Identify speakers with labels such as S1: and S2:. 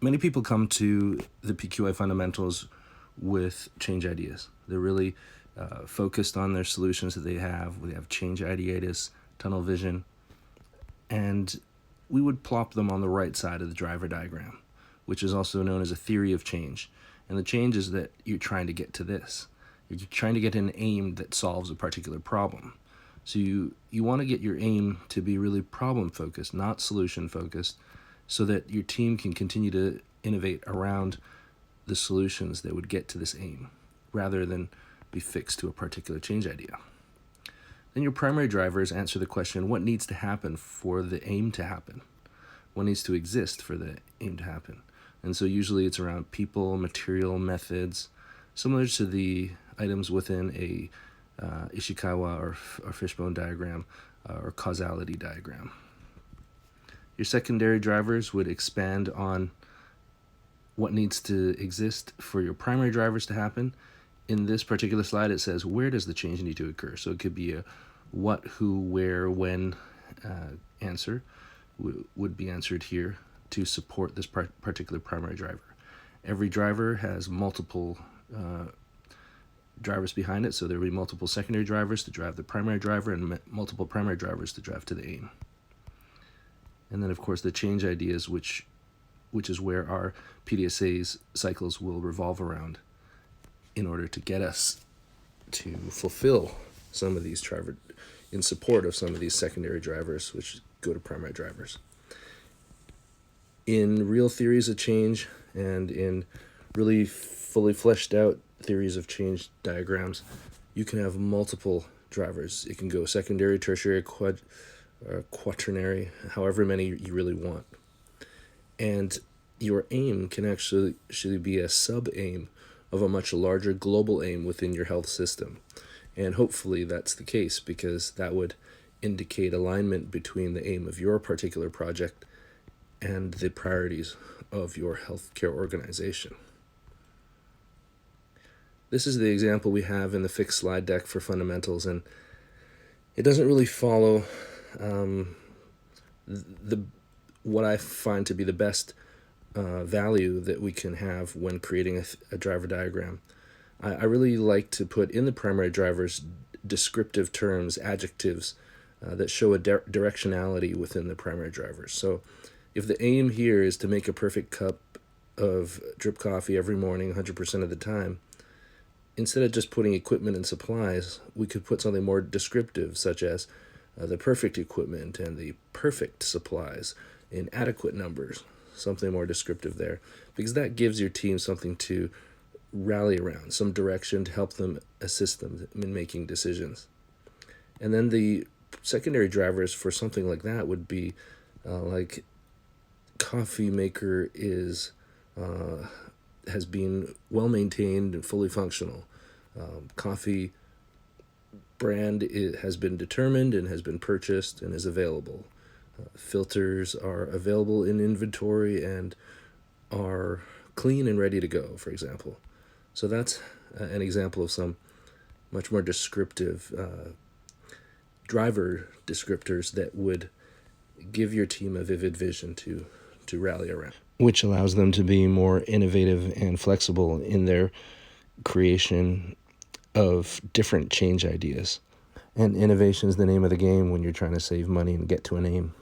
S1: Many people come to the PQI fundamentals with change ideas. They're really focused on their solutions that they have. We have change ideatus, tunnel vision, and we would plop them on the right side of the driver diagram, which is also known as a theory of change. And the change is that you're trying to get to this. You're trying to get an aim that solves a particular problem. So you want to get your aim to be really problem focused, not solution focused, so that your team can continue to innovate around the solutions that would get to this aim, rather than be fixed to a particular change idea. Then your primary drivers answer the question, what needs to happen for the aim to happen? What needs to exist for the aim to happen? And so usually it's around people, material, methods, similar to the items within a Ishikawa or fishbone diagram or causality diagram. Your secondary drivers would expand on what needs to exist for your primary drivers to happen. In this particular slide, it says, where does the change need to occur? So it could be a what, who, where, when answer would be answered here to support this particular primary driver. Every driver has multiple drivers behind it, so there will be multiple secondary drivers to drive the primary driver and multiple primary drivers to drive to the aim. And then, of course, the change ideas, which is where our PDSA's cycles will revolve around in order to get us to fulfill some of these driver in support of some of these secondary drivers, which go to primary drivers. In real theories of change and in really fully fleshed out theories of change diagrams, you can have multiple drivers. It can go secondary, tertiary, quaternary, however many you really want. And your aim can actually be a sub-aim of a much larger global aim within your health system. And hopefully that's the case, because that would indicate alignment between the aim of your particular project and the priorities of your healthcare organization. This is the example we have in the fixed slide deck for fundamentals, and it doesn't really follow what I find to be the best value that we can have when creating a driver diagram. I really like to put in the primary drivers descriptive terms, adjectives that show a directionality within the primary drivers. So if the aim here is to make a perfect cup of drip coffee every morning 100% of the time, instead of just putting equipment and supplies, we could put something more descriptive, such as the perfect equipment and the perfect supplies in adequate numbers, something more descriptive there, because that gives your team something to rally around, some direction to help them, assist them in making decisions. And then the secondary drivers for something like that would be like coffee maker has been well maintained and fully functional. Coffee brand has been determined and has been purchased and is available. Filters are available in inventory and are clean and ready to go, for example. So that's an example of some much more descriptive driver descriptors that would give your team a vivid vision to rally around, which allows them to be more innovative and flexible in their creation of different change ideas. And innovation is the name of the game when you're trying to save money and get to an aim.